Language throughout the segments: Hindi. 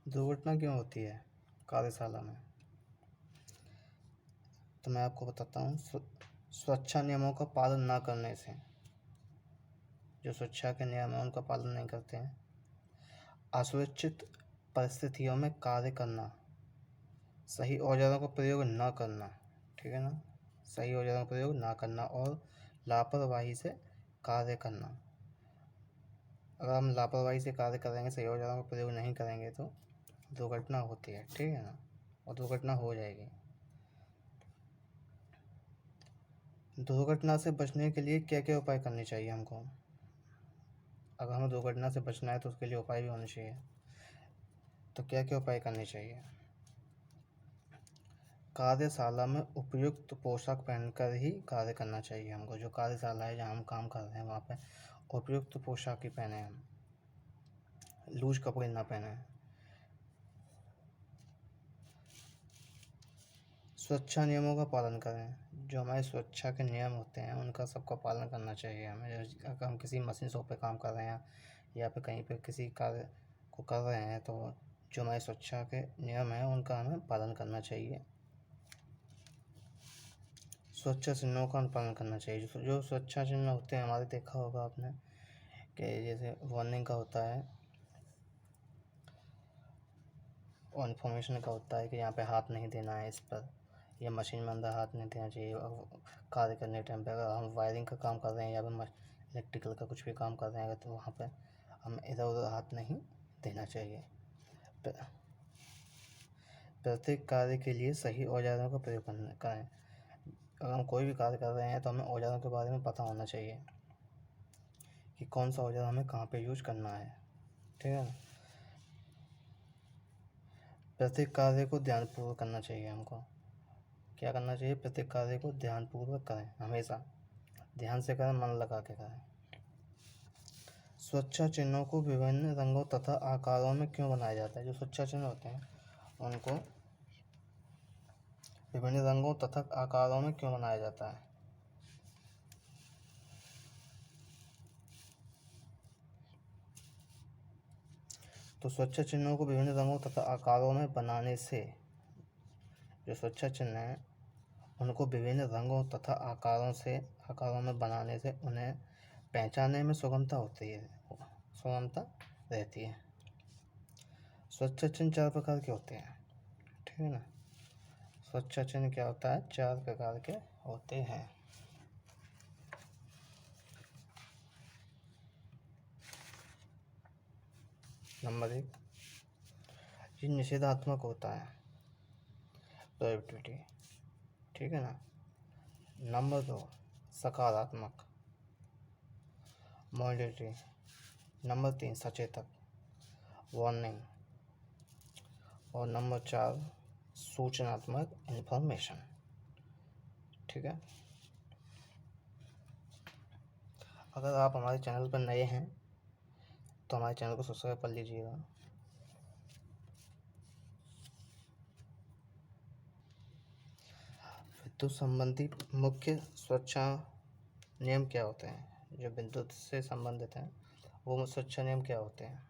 दुर्घटना क्यों होती है कार्यशाला में? तो मैं आपको बताता हूँ। सुरक्षा नियमों का पालन ना करने से, जो सुरक्षा के नियम हैं उनका पालन नहीं करते हैं, असुरक्षित परिस्थितियों में कार्य करना, सही औजारों का प्रयोग ना करना, ठीक है ना, सही औजारों का प्रयोग ना करना और लापरवाही से कार्य करना। अगर हम लापरवाही से कार्य करेंगे, सही औजारों का प्रयोग नहीं करेंगे तो दुर्घटना होती है, ठीक है ना, और दुर्घटना हो जाएगी। दुर्घटना से बचने के लिए क्या क्या उपाय करने चाहिए हमको? अगर हमें दुर्घटना से बचना है तो उसके लिए उपाय भी होने चाहिए। तो क्या क्या उपाय करने चाहिए? कार्यशाला में उपयुक्त पोशाक पहनकर ही कार्य करना चाहिए हमको। जो कार्यशाला है जहाँ हम काम कर रहे हैं वहाँ पे उपयुक्त पोशाक ही पहने, हम लूज कपड़े ना पहने। सुरक्षा नियमों का पालन करें। जो हमारे सुरक्षा के नियम होते हैं उनका सबका पालन करना चाहिए हमें। अगर हम किसी मशीन शॉप पे काम कर रहे हैं या फिर कहीं पे किसी कार्य को कर रहे हैं तो जो हमारे सुरक्षा के नियम हैं उनका हमें पालन करना चाहिए। सुरक्षा चिन्हों का अनुपालन करना चाहिए। जो सुरक्षा चिन्ह होते हैं हमारे, देखा होगा आपने कि जैसे वार्निंग का होता है और इन्फॉर्मेशन का होता है कि यहाँ पे हाथ नहीं देना है इस पर, या मशीन में अंदर हाथ नहीं देना चाहिए। कार्य करने टाइम पे अगर हम वायरिंग का काम कर रहे हैं या फिर इलेक्ट्रिकल का कुछ भी काम कर रहे हैं तो वहाँ पे हम इधर उधर हाथ नहीं देना चाहिए। प्रत्येक कार्य के लिए सही औजारों का प्रयोग करें। अगर हम कोई भी कार्य कर रहे हैं तो हमें औजारों के बारे में पता होना चाहिए कि कौन सा औजार हमें कहाँ पे यूज करना है, ठीक है ना। प्रत्येक कार्य को ध्यानपूर्वक करना चाहिए हमको। क्या करना चाहिए? प्रत्येक कार्य को ध्यानपूर्वक करें, हमेशा ध्यान से करें, मन लगा के करें। सुरक्षा चिन्हों को विभिन्न रंगों तथा आकारों में क्यों बनाया जाता है? जो सुरक्षा चिन्ह होते हैं उनको विभिन्न रंगों तथा आकारों में क्यों बनाया जाता है? तो सुरक्षा चिन्हों को विभिन्न रंगों तथा आकारों में बनाने से, जो सुरक्षा चिन्ह हैं उनको विभिन्न रंगों तथा आकारों में बनाने से उन्हें पहचानने में सुगमता रहती है। सुरक्षा चिन्ह 4 प्रकार के होते हैं, ठीक है ना। सुरक्षा चिन्ह क्या होता है? 4 प्रकार के होते हैं। नंबर 1, ये निषेधात्मक होता है, प्रोहिबिटिव, ठीक है ना। नंबर 2, सकारात्मक, मॉडरेटरी। नंबर 3, सचेतक, वार्निंग। और नंबर 4, सूचनात्मक, इंफॉर्मेशन, ठीक है। अगर आप हमारे चैनल पर नए हैं तो हमारे चैनल को सब्सक्राइब कर लीजिएगा। विद्युत संबंधी मुख्य सुरक्षा नियम क्या होते हैं? जो विद्युत से संबंधित हैं वो सुरक्षा नियम क्या होते हैं?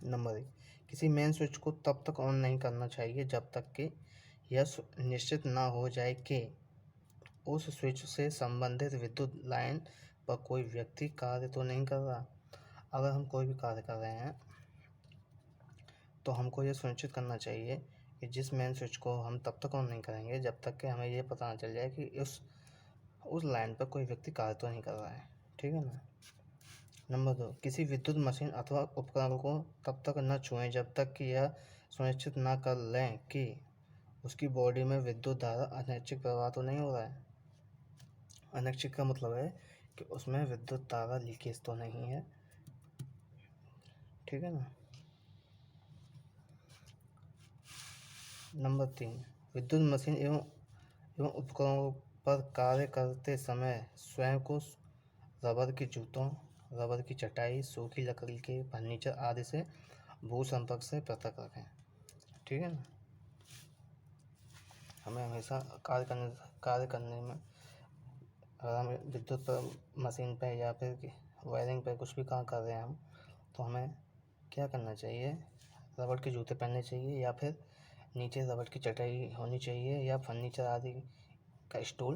नंबर 1, किसी मेन स्विच को तब तक ऑन नहीं करना चाहिए जब तक कि यह निश्चित ना हो जाए कि उस स्विच से संबंधित विद्युत लाइन पर कोई व्यक्ति कार्य तो नहीं कर रहा। अगर हम कोई भी कार्य कर रहे हैं तो हमको ये सुनिश्चित करना चाहिए कि जिस मेन स्विच को हम तब तक ऑन नहीं करेंगे जब तक कि हमें ये पता ना चल जाए कि उस लाइन पर कोई व्यक्ति कार्य तो नहीं कर रहा है, ठीक है ना। नंबर 2, किसी विद्युत मशीन अथवा उपकरण को तब तक न छुएं जब तक कि यह सुनिश्चित ना कर लें कि उसकी बॉडी में विद्युत धारा अनैच्छिक प्रवाह तो नहीं हो रहा है। अनैच्छिक का मतलब है कि उसमें विद्युत धारा लीकेज तो नहीं है, ठीक है ना। नंबर 3, विद्युत मशीन एवं उपकरणों पर कार्य करते समय स्वयं को रबर के जूतों, रबर की चटाई, सूखी लकड़ी के फर्नीचर आदि से भू संपर्क से पृथक रखें, ठीक है ना। हमें हमेशा कार्य करने में, अगर हम विद्युत पर मशीन पे या फिर वायरिंग पे कुछ भी काम कर रहे हैं हम, तो हमें क्या करना चाहिए? रबड़ के जूते पहनने चाहिए या फिर नीचे रबड़ की चटाई होनी चाहिए या फर्नीचर आदि का स्टूल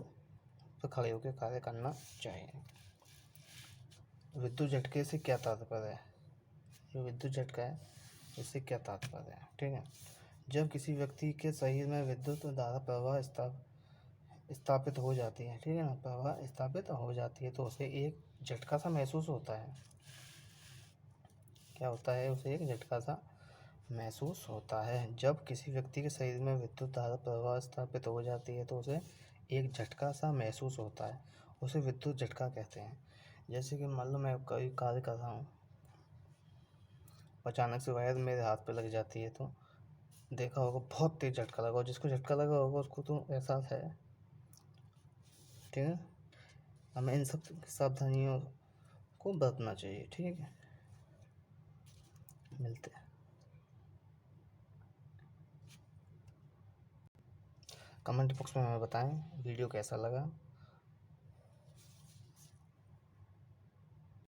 पर खड़े होकर कार्य करना चाहिए। विद्युत झटके से क्या तात्पर्य है? जो विद्युत झटका है इससे क्या तात्पर्य है? ठीक है, जब किसी व्यक्ति के शरीर में विद्युत धारा प्रवाह स्थापित हो जाती है, ठीक है ना, प्रवाह स्थापित हो जाती है तो उसे एक झटका सा महसूस होता है। क्या होता है? उसे एक झटका सा महसूस होता है। जब किसी व्यक्ति के शरीर में विद्युत धारा प्रवाह स्थापित हो जाती है तो उसे एक झटका सा महसूस होता है, उसे विद्युत झटका कहते हैं। जैसे कि मान लो मैं कोई कार्य कर रहा हूँ, अचानक से वायर मेरे हाथ पे लग जाती है तो देखा होगा बहुत तेज झटका लगा, और जिसको झटका लगा होगा उसको तो एहसास है। ठीक है, हमें इन सब सावधानियों को बरतना चाहिए। ठीक है, मिलते हैं। कमेंट बॉक्स में हमें बताएं वीडियो कैसा लगा।